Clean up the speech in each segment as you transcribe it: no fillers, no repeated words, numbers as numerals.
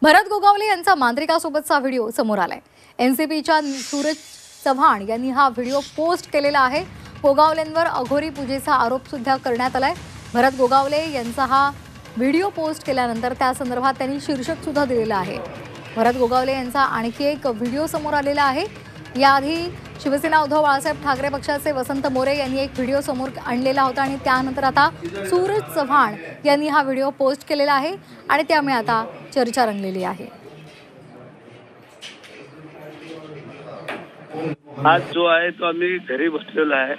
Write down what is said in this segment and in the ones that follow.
भरत गोगावले यांचा मांत्रिकासोबतचा व्हिडिओ समोर आलाय। एनसीपीच्या सूरज चव्हाण यांनी हा व्हिडिओ पोस्ट केलेला आहे। गोगावलेंवर अघोरी पूजेचा आरोप सुद्धा करण्यात आलाय। भरत गोगावले यांचा हा व्हिडिओ पोस्ट केल्यानंतर त्या संदर्भात त्यांनी शीर्षक सुद्धा दिलेलं आहे। भरत गोगावले यांचा आणखी एक व्हिडिओ समोर आलेला आहे। याआधी शिवसेना उद्धव बाळासाहेब ठाकरे पक्षाचे वसंत मोरे यांनी एक व्हिडिओ समोर आणलेला होता आणि त्यानंतर आता सूरज चव्हाण यांनी हा व्हिडिओ पोस्ट केलेला आहे आणि त्यामुळे आता चर्चा रंगलेली आहे। आज जो आहे तो आम्ही घरी बसलेलो आहे,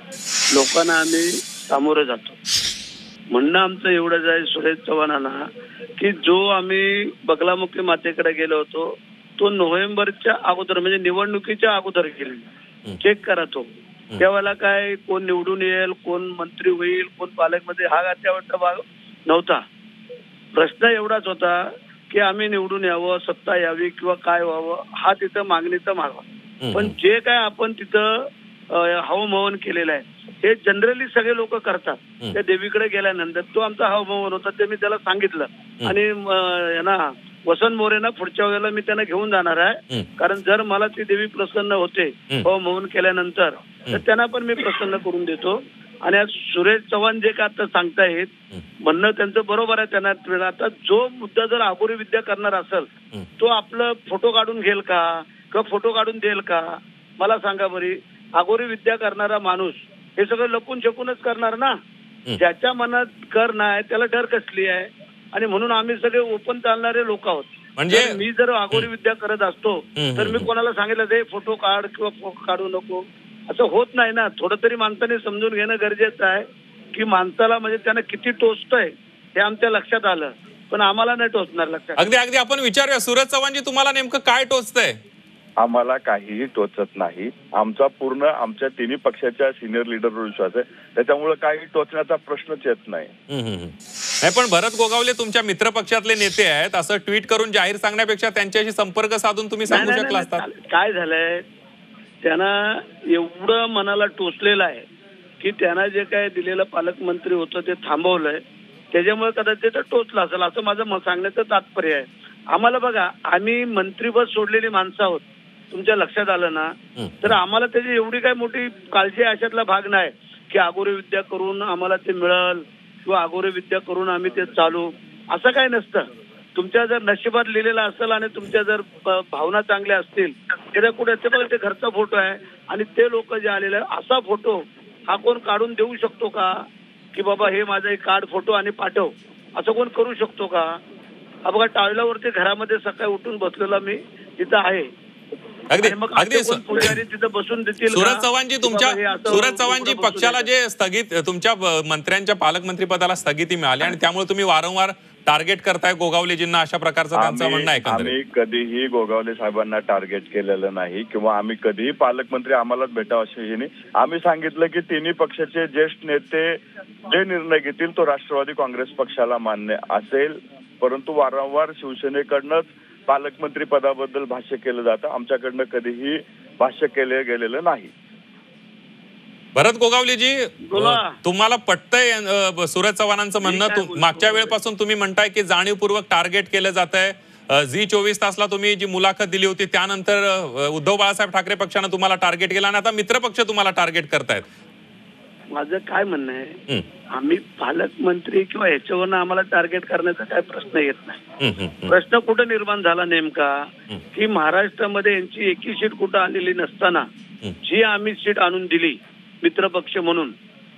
लोकांना आम्ही सामोरे जातो। म्हणणं आमचं एवढंच आहे सुरेश चव्हाणांना की जो आम्ही बगलामुखी मातेकडे गेलो होतो तो नोव्हेंबरच्या अगोदर म्हणजे निवडणुकीच्या अगोदर गेले। चेक करा तो त्यावेळेला काय कोण निवडून येईल, कोण मंत्री होईल, कोण पालकमंत्री हा त्यावेळेचा भाग नव्हता। प्रश्न एवढाच होता की आम्ही निवडून यावं, सत्ता यावी किंवा काय व्हावं हा तिथं मागणीचा माग होता। पण जे काय आपण तिथं हवामहन केलेलं आहे हे जनरली सगळे लोक करतात। त्या देवीकडे गेल्यानंतर तो आमचा हवामहन होता ते मी त्याला सांगितलं आणि ना वसंत मोरेंना पुढच्या वेळेला मी त्यांना घेऊन जाणार आहे, कारण जर मला ती देवी प्रसन्न होते हवामहन केल्यानंतर तर त्यांना पण मी प्रसन्न करून देतो। आणि आज सुरेश चव्हाण जे काय आता सांगतायत म्हणणं त्यांचं बरोबर आहे। त्यांना आता जो मुद्दा जर अघोरी विद्या करणार असेल तो आपलं फोटो काढून घेईल का किंवा फोटो काढून देईल का मला सांगा बरी। अघोरी विद्या करणारा माणूस हे सगळं लपून छपूनच करणार ना, ज्याच्या मनात कर नाही त्याला डर कसली आहे। आणि म्हणून आम्ही सगळे ओपन चालणारे लोक आहोत। म्हणजे मी जर अघोरी विद्या करत असतो तर मी कोणाला सांगितलं दे फोटो काढ किंवा फोटो काढू नको असं होत नाही ना। थोडं तरी माणसाने समजून घेणं गरजेचं आहे की माणसाला म्हणजे त्यांना किती टोचतंय हे आमच्या लक्षात आलं, पण आम्हाला नाही टोचणार लक्षात। अगदी अगदी विचारूया सूरज चव्हाणजी तुम्हाला नेमकं काय टोचतंय? आम्हाला काहीही टोचत नाही। आमचा पूर्ण आमच्या तिन्ही पक्षाच्या सिनियर लीडरवर विश्वास आहे, त्याच्यामुळे काही टोचण्याचा प्रश्नच येत नाही। नाही पण भरत गोगावले तुमच्या मित्र पक्षातले नेते आहेत, असं ट्विट करून जाहीर सांगण्यापेक्षा त्यांच्याशी संपर्क साधून तुम्ही सांगू शकला असता। काय झालंय त्यांना एवढं मनाला टोचलेलं आहे की त्यांना जे काय दिलेलं पालकमंत्री होतं ते थांबवलंय, त्याच्यामुळे कदाचित ते टोचलं असेल असं माझं सांगण्याचं तात्पर्य आहे। आम्हाला बघा आम्ही मंत्रीपद सोडलेली माणसं आहोत, तुमच्या लक्षात आलं ना, तर आम्हाला त्याची एवढी काही मोठी काळजी अशातला भाग नाही की अघोरी विद्या करून आम्हाला ते मिळेल किंवा अघोरी विद्या करून आम्ही ते चालू असं काही नसतं। तुमच्या जर नशिबात लिहिलेलं असेल आणि तुमच्या जर भावना चांगल्या असतील तर कुठे ते घरचा फोटो आहे आणि ते लोक जे आलेले असा फोटो हा कोण काढून देऊ शकतो का की बाबा हे माझा एक कार्ड फोटो आणि पाठव असं कोण करू शकतो का? हा बघा टाळल्यावरती घरामध्ये सकाळी उठून बसलेला मी तिथं आहे। अगदी तिथं बसून देतील। सूरज चव्हाणजी पक्षाला जे स्थगित तुमच्या मंत्र्यांच्या पालकमंत्री पदाला स्थगिती मिळाली आणि त्यामुळे तुम्ही वारंवार टार्गेट करताय गोगावलेजींना अशा प्रकारचं त्यांचं म्हणणं आहे। आम्ही कधीही गोगावले साहेबांना टार्गेट केलेलं नाही किंवा आम्ही कधीही पालकमंत्री आम्हालाच भेटावं अशी नाही। आम्ही सांगितलं की तिन्ही पक्षाचे ज्येष्ठ नेते जे निर्णय घेतील तो राष्ट्रवादी काँग्रेस पक्षाला मान्य असेल, परंतु वारंवार शिवसेनेकडनंच पालकमंत्री पदाबद्दल भाष्य केलं जातं, आमच्याकडनं कधीही भाष्य केले गेलेलं नाही। भरत गोगावलेजी तुम्हाला पटतंय सूरज चव्हाणांचं म्हणणं? मागच्या वेळेपासून तुम्ही म्हणताय की जाणीवपूर्वक टार्गेट केलं जात आहे। झी24 तासला तुम्ही जी मुलाखत दिली होती त्यानंतर उद्धव बाळासाहेब ठाकरे पक्षानं तुम्हाला टार्गेट केलं आणि आता मित्रपक्ष तुम्हाला टार्गेट करतायत। माझं काय म्हणणं आहे, आम्ही पालकमंत्री किंवा ह्याच्यावरनं आम्हाला टार्गेट करण्याचा काय प्रश्न येत नाही। प्रश्न कुठं निर्माण झाला नेमका की महाराष्ट्रामध्ये यांची एकही सीट कुठं आलेली नसताना जी आम्ही सीट आणून दिली मित्रपक्ष म्हणून,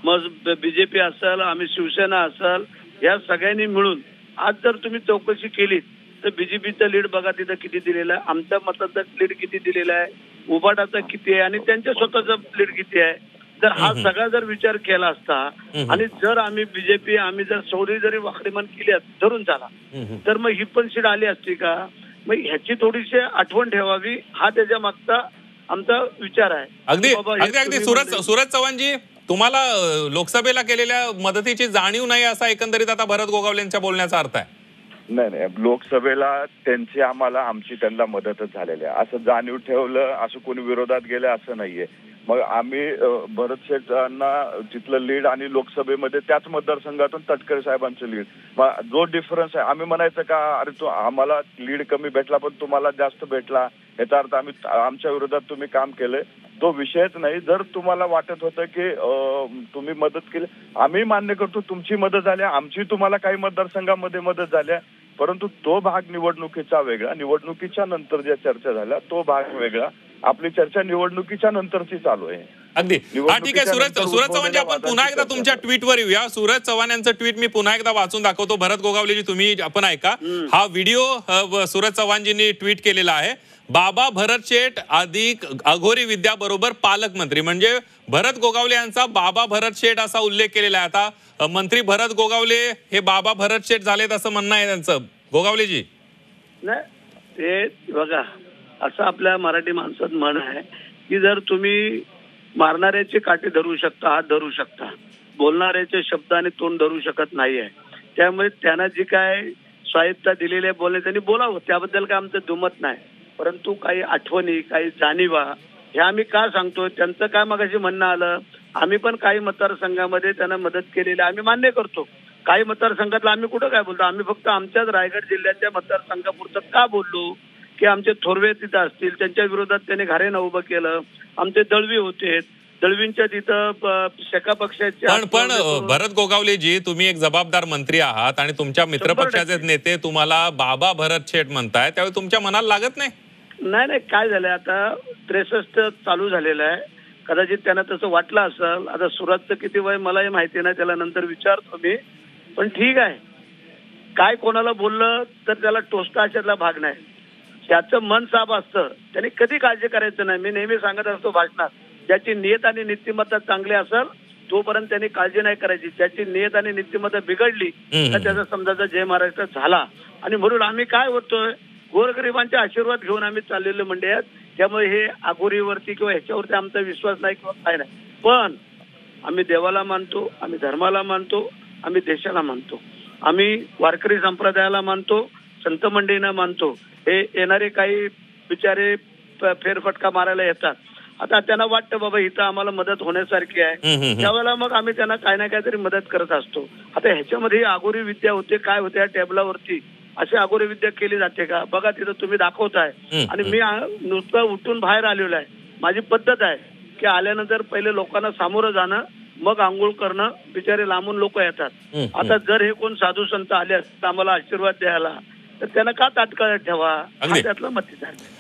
मग बीजेपी असेल आम्ही शिवसेना असेल या सगळ्यांनी मिळून आज जर तुम्ही चौकशी केली तर बीजेपीचा लीड बघा तिथं किती दिलेला आहे, आमच्या मताचा लीड किती दिलेला आहे, उबाटाचा किती आहे आणि त्यांच्या स्वतःचा लीड किती आहे। जर हा सगळा जर विचार केला असता आणि जर आम्ही बीजेपी आम्ही जर सौरी जरी वाकडीमान केली धरून चाला तर मग ही पण सीट आली असती का? मग ह्याची थोडीशी आठवण ठेवावी हा त्याच्या मागचा आमचा विचार आहे। अगदी सूरज चव्हाणजी तुम्हाला लोकसभेला केलेल्या मदतीची जाणीव नाही असा एकंदरीत आता भरत गोगावलेंच्या बोलण्याचा अर्थ आहे? नाही, लोकसभेला त्यांची आम्हाला आमची त्यांना मदतच झालेली आहे. असं जाणीव ठेवलं, असं कोणी विरोधात गेलं असं नाहीये. मग आम्ही भरत शेठांना तिथलं लीड आणि लोकसभेमध्ये त्याच मतदारसंघातून तटकरे साहेबांचं लीड, मग जो डिफरन्स आहे, आम्ही म्हणायचं का अरे तो आम्हाला लीड कमी भेटला पण तुम्हाला जास्त भेटला, याचा अर्थ आमच्या विरोधात तुम्ही काम केलंय, तो विषयच नाही. जर तुम्हाला वाटत होतं की तुम्ही मदत केली, आम्ही मान्य करतो तुमची मदत झाली, आमची तुम्हाला काही मतदारसंघामध्ये मदत झाल्या, परंतु तो भाग निवडणुकीचा वेगळा, निवडणुकीच्या नंतर ज्या चर्चा झाल्या तो भाग वेगळा. आपली चर्चा निवडणुकीच्या नंतरची चालू आहे. अगदी. हा, ठीक आहे. सूरज चव्हाणजी, आपण पुन्हा एकदा तुमच्या ट्विटवर येऊया. सूरज चव्हाण यांचं ट्विट मी पुन्हा एकदा वाचून दाखवतो. भरत गोगावलेजी, तुम्ही आपण ऐका. हा व्हिडिओ सूरज चव्हाणजींनी ट्विट केलेला आहे. बाबा भरत शेठ अधिक अघोरी विद्या बरोबर पालकमंत्री, म्हणजे भरत गोगावले यांचा बाबा भरत शेठ असा उल्लेख केलेला आहे. आता मंत्री भरत गोगावले हे बाबा भरत शेठ झालेत असं म्हणणं आहे त्यांचं. गोगावलेजी, नाही ते बघा, असं आपल्या मराठी माणसात म्हण आहे की जर तुम्ही मारणाऱ्याचे काटे धरू शकता, हात धरू शकता, बोलणाऱ्याचे शब्द आणि तोंड धरू शकत नाहीये. त्यामुळे त्यांना जी काय स्वायत्ता दिलेली आहे बोलणे, त्यांनी बोलावं, त्याबद्दल काय आमचं दुमत नाही. परंतु काही आठवणी, काही जाणीवा हे आम्ही का सांगतोय, त्यांचं काय मगाशी म्हणणं आलं, आम्ही पण काही मतदारसंघामध्ये त्यांना मदत केलेली आम्ही मान्य करतो. काही मतदारसंघातला आम्ही कुठं काय बोलतो, आम्ही फक्त आमच्याच रायगड जिल्ह्याच्या मतदारसंघापुरतं का बोललो की आमचे थोरवे तिथं असतील, त्यांच्या विरोधात त्यांनी घारेनं उभं केलं, आमचे दळवी होते, दळवींच्या तिथं शेका पक्षाचे. पण भरत गोगावलेजी, तुम्ही एक जबाबदार मंत्री आहात आणि तुमच्या मित्रपक्षाचे नेते तुम्हाला बाबा भरत शेठ म्हणताय, त्यावेळी तुमच्या मनाला लागत नाही? नाही, काय झालंय, आता 63 चालू झालेलं आहे, कदाचित त्यांना तसं वाटलं असेल. आता सुरतचं किती वय मलाही माहिती नाही, त्याला नंतर विचारतो मी. पण ठीक आहे, काय कोणाला बोललं तर त्याला टोचता अशातला भाग नाही. त्याचं मन साफ असतं, त्यांनी कधी काळजी करायचं नाही. मी नेहमी सांगत असतो भाषणात, ज्याची नियत आणि नीतिमत्ता चांगली असेल तोपर्यंत त्यांनी काळजी नाही करायची. ज्याची नियत आणि नीतिमत्ता बिघडली तर त्याचा समजाचा जय महाराष्ट्र झाला. आणि म्हणून आम्ही काय होतोय, गोरगरिबांचे आशीर्वाद घेऊन आम्ही चाललेले मंडळी आहेत. त्यामुळे हे आघोरीवरती किंवा ह्याच्यावरती आमचा विश्वास नाही किंवा काय नाही. पण आम्ही देवाला मानतो, आम्ही धर्माला मानतो, आम्ही देशाला मानतो, आम्ही वारकरी संप्रदायाला मानतो, संत मंडळींना मानतो. हे येणारे काही बिचारे फेरफटका मारायला येतात, आता त्यांना वाटतं बाबा इथं आम्हाला मदत होण्यासारखी आहे, त्यावेळेला मग आम्ही त्यांना काही ना काहीतरी मदत करत असतो. आता ह्याच्यामध्ये आघोरी विद्या होते, काय होते या टेबलावरती अशी आघोरी विद्या केली जाते का? बघा तिथं तुम्ही दाखवताय. आणि मी नुसतं उठून बाहेर आलेलो आहे. माझी पद्धत आहे की आल्यानंतर पहिले लोकांना सामोरं जाणं, मग आंघोळ करणं. बिचारे लांबून लोक येतात. आता जर हे कोण साधू संत आले असतात आम्हाला आशीर्वाद द्यायला, तर त्यांना का तात्काळ ठेवा, हा त्यातला मतीच आहे.